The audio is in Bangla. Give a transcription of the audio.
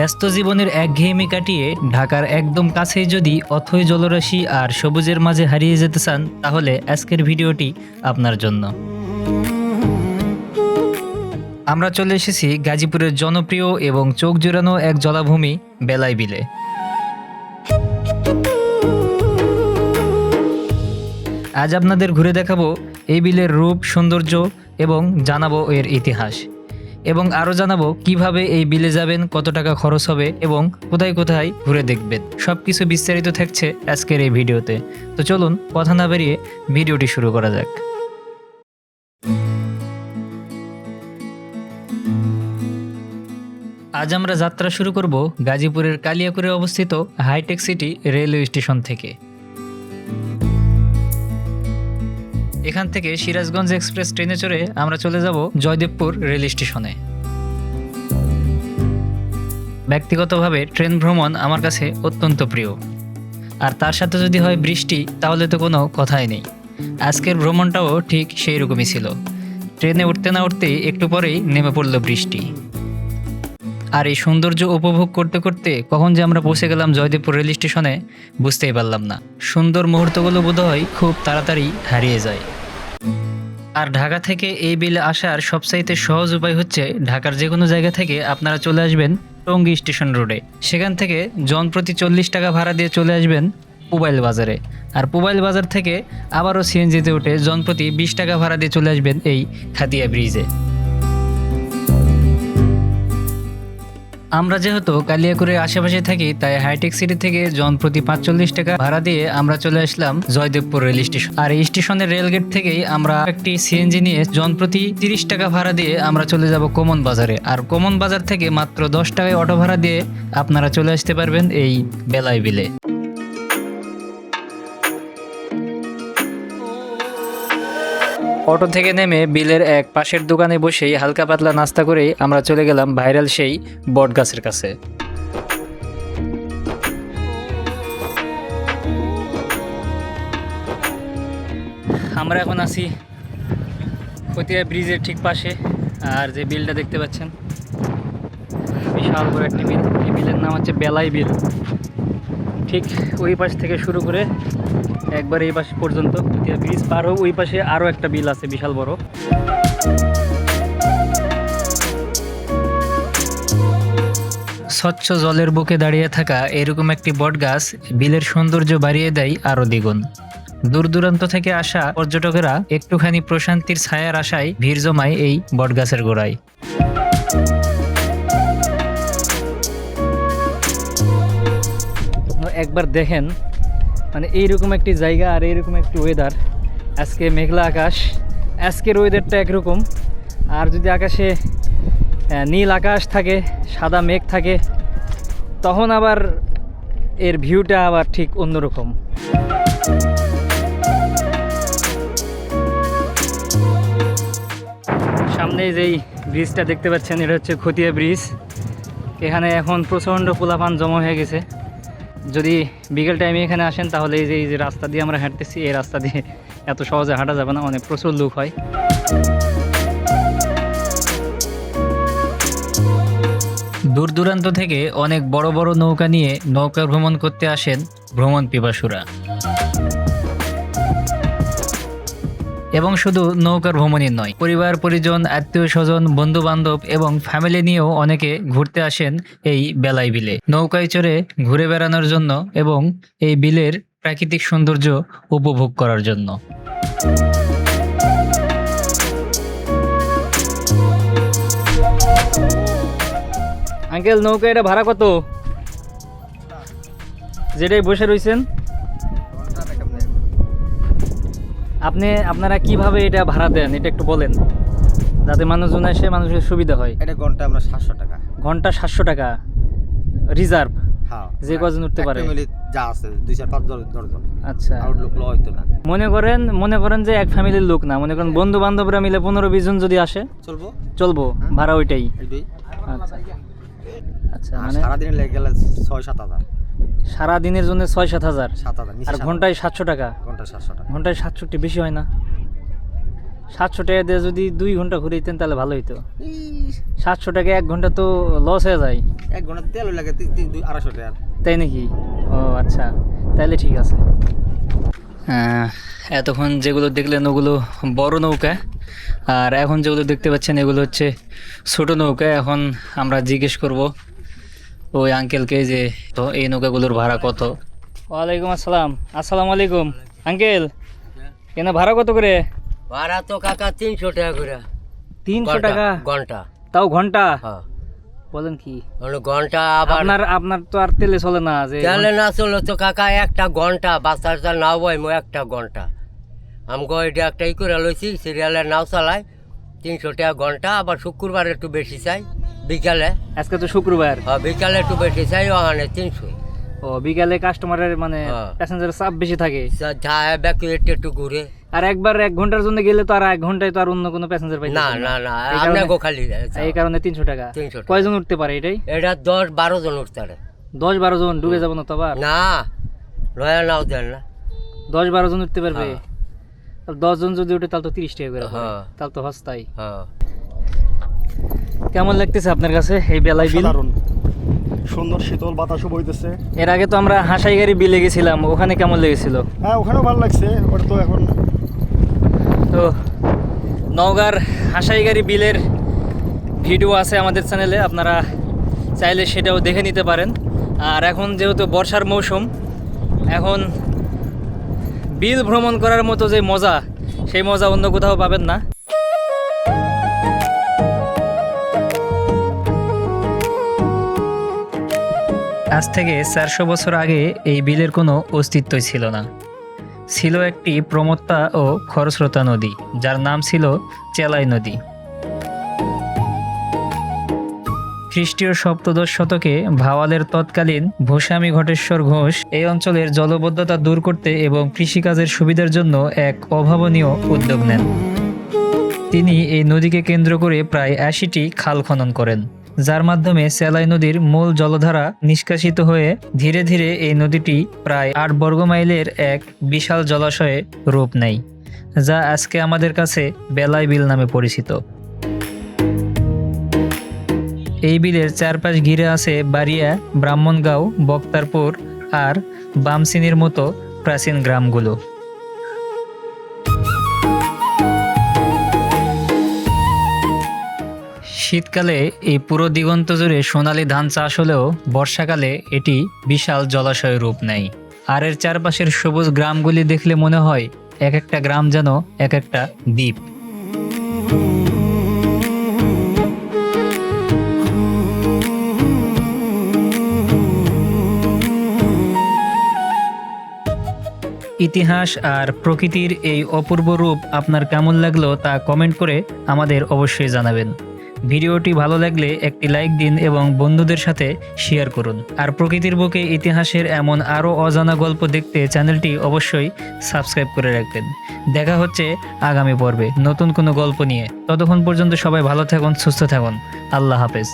ব্যস্ত জীবনের একঘেয়েমি কাটিয়ে ঢাকার একদম কাছেই যদি অথই জলরাশি আর সবুজের মাঝে হারিয়ে যেতে চান, তাহলে আজকের ভিডিওটি আপনার জন্য। আমরা চলে এসেছি গাজীপুরের জনপ্রিয় এবং চোখ জুড়ানো এক জলাভূমি বেলাই বিলে। আজ আপনাদের ঘুরে দেখাবো এই বিলের রূপ, সৌন্দর্য এবং জানাবো এর ইতিহাস, এবং আরও জানাবো কিভাবে এই বিলে যাবেন, কত টাকা খরচ হবে এবং কোথায় কোথায় ঘুরে দেখবেন। সব কিছু বিস্তারিত থাকছে আজকের এই ভিডিওতে। তো চলুন কথা না বেরিয়ে ভিডিওটি শুরু করা যাক। আজ আমরা যাত্রা শুরু করব গাজীপুরের কালিয়াকৈরে অবস্থিত হাইটেক সিটি রেলওয়ে স্টেশন থেকে। এখান থেকে সিরাজগঞ্জ এক্সপ্রেস ট্রেনে চড়ে আমরা চলে যাব জয়দেবপুর রেল স্টেশনে। ব্যক্তিগতভাবে ট্রেন ভ্রমণ আমার কাছে অত্যন্ত প্রিয়, আর তার সাথে যদি হয় বৃষ্টি, তাহলে তো কোনো কথাই নেই। আজকের ভ্রমণটাও ঠিক সেই রকমই ছিল। ট্রেনে উঠতে না উঠতেই একটু পরেই নেমে পড়ল বৃষ্টি, আর এই সৌন্দর্য উপভোগ করতে করতে কখন যে আমরা পৌঁছে গেলাম জয়দেবপুর রেল স্টেশনে বুঝতেই পারলাম না। সুন্দর মুহূর্তগুলো বোধহয় খুব তাড়াতাড়ি হারিয়ে যায়। আর ঢাকা থেকে এই বিলে আসার সবচাইতে সহজ উপায় হচ্ছে ঢাকার যে কোনো জায়গা থেকে আপনারা চলে আসবেন টঙ্গী স্টেশন রোডে। সেখান থেকে জনপ্রতি 40 টাকা ভাড়া দিয়ে চলে আসবেন পুবাইল বাজারে, আর পুবাইল বাজার থেকে আবারও সিএনজিতে উঠে জনপ্রতি 20 টাকা ভাড়া দিয়ে চলে আসবেন এই খাদিয়া ব্রিজে। আমরা যেহেতু কালিয়াকৈরের আশেপাশে থাকি, তাই হাইটেক সিটি থেকে জনপ্রতি 45 টাকা ভাড়া দিয়ে আমরা চলে আসলাম জয়দেবপুর রেল স্টেশন। আর এই স্টেশনের রেলগেট থেকেই আমরা একটি সিএনজি নিয়ে জনপ্রতি 30 টাকা ভাড়া দিয়ে আমরা চলে যাব কমন বাজারে। আর কমন বাজার থেকে মাত্র 10 টাকায় অটো ভাড়া দিয়ে আপনারা চলে আসতে পারবেন এই বেলাই বিলে। অটো থেকে নেমে বিলের এক পাশের দোকানে বসেই হালকা পাতলা নাস্তা করেই আমরা চলে গেলাম ভাইরাল সেই বট গাছের কাছে। আমরা এখন আছি খতিয়া ব্রিজের ঠিক পাশে, আর যে বিলটা দেখতে পাচ্ছেন বিশাল বড় একটি বিল। এই বিলের নাম হচ্ছে বেলাই বিল। ঠিক ওই পাশ থেকে শুরু করে একবার এই পাশ পর্যন্ত খতিয়া ব্রিজ পার হোক, ওই পাশে আরও একটা বিল আছে বিশাল বড়। স্বচ্ছ জলের বুকে দাঁড়িয়ে থাকা এরকম একটি বট গাছ বিলের সৌন্দর্য বাড়িয়ে দেয় আরও দ্বিগুণ। দূর দূরান্ত থেকে আসা পর্যটকেরা একটুখানি প্রশান্তির ছায়ার আশায় ভিড় জমায় এই বট গাছের গোড়ায়। একবার দেখেন, মানে এইরকম একটি জায়গা আর এইরকম একটি ওয়েদার। আজকে মেঘলা আকাশ, আজকের ওয়েদারটা একরকম, আর যদি আকাশে নীল আকাশ থাকে, সাদা মেঘ থাকে, তখন আবার এর ভিউটা আবার ঠিক অন্যরকম। সামনে যেই ব্রিজটা দেখতে পাচ্ছেন, এটা হচ্ছে খতিয়া ব্রিজ। এখানে এখন প্রচণ্ড পোলাপান জমা হয়ে গেছে। যদি বিকেল টাইমে এখানে আসেন, তাহলে এই যে রাস্তা দিয়ে আমরা হাঁটতেছি, এই রাস্তা দিয়ে এত সহজে হাঁটা যাবে না, অনেক প্রচুর লোক হয়। দূর দূরান্ত থেকে অনেক বড় বড় নৌকা নিয়ে নৌকা ভ্রমণ করতে আসেন ভ্রমণ পিপাসুরা। এবং শুধু নৌকার ভ্রমণই নয়, পরিবার পরিজন, আত্মীয় স্বজন, বন্ধু বান্ধব এবং ফ্যামিলি নিয়েও অনেকে ঘুরতে আসেন এই বেলাই বিলে নৌকায় চড়ে ঘুরে বেড়ানোর জন্য এবং এই বিলের প্রাকৃতিক সৌন্দর্য উপভোগ করার জন্য। আঙ্কেল, নৌকা এটা ভাড়া কত? যেটাই বসে রয়েছেন আপনারা কিভাবে এটা ভাড়া দেন, এটা একটু বলেন, যাতে মানুষজন এসে মানুষের সুবিধা হয়। এটা ঘন্টা আমরা 700 টাকা। ঘন্টা 700 টাকা রিজার্ভ? হ্যাঁ, যে কজন উঠতে পারে যা আছে 2-4-5 জন। আচ্ছা, আউটলুক লো হইতো না। মনে করেন যে এক ফ্যামিলির লোক না, মনে করেন বন্ধু বান্ধবরা মিলে 15-20 জন যদি আসে চলবো, ভাড়া ওইটাই। আচ্ছা আচ্ছা, মানে সারাদিন লেগে গেলে 6-7 হাজার। সারা দিনের জন্য 6-7 হাজার, 7 হাজার। আর ঘন্টায় 700 টাকা? ঘন্টায় 700 টাকা। ঘন্টায় 700 বেশি হয় না? 700 টাকা দিয়ে যদি 2 ঘন্টা ঘুরে দিতেন তাহলে ভালো হতো। 700 টাকা 1 ঘন্টা তো লস হয়ে যায়। 1 ঘন্টা তেল লাগে 250 টাকা। তাই নাকি? ও আচ্ছা, তাহলে ঠিক আছে। এতক্ষণ যেগুলো দেখলেন ওগুলো বড় নৌকা, আর এখন যেগুলো দেখতে পাচ্ছেন এগুলো হচ্ছে ছোট নৌকা। এখন আমরা জিজ্ঞেস করব ওই আঙ্কেলকে যে তো এই নৌকাগুলোর ভাড়া কত। ওয়ালাইকুম আসসালাম। আসসালামু আলাইকুম আঙ্কেল, কেন ভাড়া কত করে? ভাড়া তো কাকা 300 টাকা করে। 300 টাকা ঘন্টা? তাও ঘন্টা? হ্যাঁ। বলেন কি? ঘন্টা আবার আপনার তো আর তেলে চলে না যে তেলে না চলো তো কাকা, একটা ঘন্টা বাচ্চার নাও বইমো, একটা ঘন্টা আমগো এটা একটা ই করে লইছি, সিরিয়ালের নাও চালাই 300 টাকা ঘন্টা। আবার শুক্রবার একটু বেশি চাই, বিকালে। আজকে তো শুক্রবার। হ্যাঁ, বিকালে একটু বেশি চাই, ওখানে 300। ও, বিকালে কাস্টমারের মানে হ্যাঁ। প্যাসেঞ্জারের চাপ বেশি থাকে। যায় ব্যাকে একটু ঘুরে। আর একবার 1 ঘন্টার জন্য গেলে তো আর 1 ঘন্টায় তো আর অন্য কোনো প্যাসেঞ্জার পাই না না না, আপনাকে খালি এই কারণে 300 টাকা। 300 টাকা। কয়জন উঠতে পারে এটাই? এটা 10-12 জন উঠতে পারে। 10-12 জন ডুবে যাবো না তো আবার? না, নয়া নাও দেন না। 10-12 জন উঠতে পারবে? হ্যাঁ। তাহলে 10 জন যদি উঠে তাহলে তো 30 টাকা করে পড়ে। হ্যাঁ। তাহলে তো সস্তাই। হ্যাঁ। কেমন লাগতেছে আপনার কাছে এই বেলায় বিল? সাধারণ সুন্দর শীতল বাতাসও বইতেছে। এর আগে তো আমরা হাসাইগাড়ি বিলে গেছিলাম, ওখানে কেমন লেগেছিল? হ্যাঁ, ওখানেও ভালো লাগছে। ওটা তো এখন তো নওগাঁর হাসাইগাড়ি বিলের ভিডিও আছে আমাদের চ্যানেলে, আপনারা চাইলে সেটাও দেখে নিতে পারেন। আর এখন যেহেতু বর্ষার মৌসুম, এখন বিল ভ্রমণ করার মতো যে মজা, সেই মজা অন্য কোথাও পাবেন না। আজ থেকে 400 বছর আগে এই বিলের কোনো অস্তিত্বই ছিল না। ছিল একটি প্রমত্তা ও খরস্রোতা নদী, যার নাম ছিল চেলাই নদী। খ্রিস্টীয় সপ্তদশ শতকে ভাওয়ালের তৎকালীন ভূস্বামী ঘটেশ্বর ঘোষ এই অঞ্চলের জলবদ্ধতা দূর করতে এবং কৃষিকাজের সুবিধার জন্য এক অভাবনীয় উদ্যোগ নেন। তিনি এই নদীকে কেন্দ্র করে প্রায় 80টি খাল খনন করেন, যার মাধ্যমে চেলাই নদীর মূল জলধারা নিষ্কাশিত হয়ে ধীরে ধীরে এই নদীটি প্রায় 8 বর্গমাইলের এক বিশাল জলাশয়ে রূপ নেয়, যা আজকে আমাদের কাছে বেলাই বিল নামে পরিচিত। এই বিলের চারপাশ ঘিরে আছে বাড়িয়া, ব্রাহ্মণগাঁও, বক্তারপুর আর বামসিনির মতো প্রাচীন গ্রামগুলো। শীতকালে এই পুরো দিগন্ত জুড়ে সোনালী ধান চাষ হলেও বর্ষাকালে এটি বিশাল জলাশয় রূপ নেয়। আর এর চারপাশের সবুজ গ্রামগুলি দেখলে মনে হয় এক একটা গ্রাম যেন এক একটা দ্বীপ। ইতিহাস আর প্রকৃতির এই অপূর্ব রূপ আপনার কেমন লাগলো তা কমেন্ট করে আমাদের অবশ্যই জানাবেন। ভিডিওটি ভালো লাগলে একটি লাইক দিন এবং বন্ধুদের সাথে শেয়ার করুন। আর প্রকৃতির বুকে ইতিহাসের এমন আরও অজানা গল্প দেখতে চ্যানেলটি অবশ্যই সাবস্ক্রাইব করে রাখবেন। দেখা হচ্ছে আগামী পর্বে নতুন কোনো গল্প নিয়ে। ততক্ষণ পর্যন্ত সবাই ভালো থাকুন, সুস্থ থাকুন। আল্লাহ হাফেজ।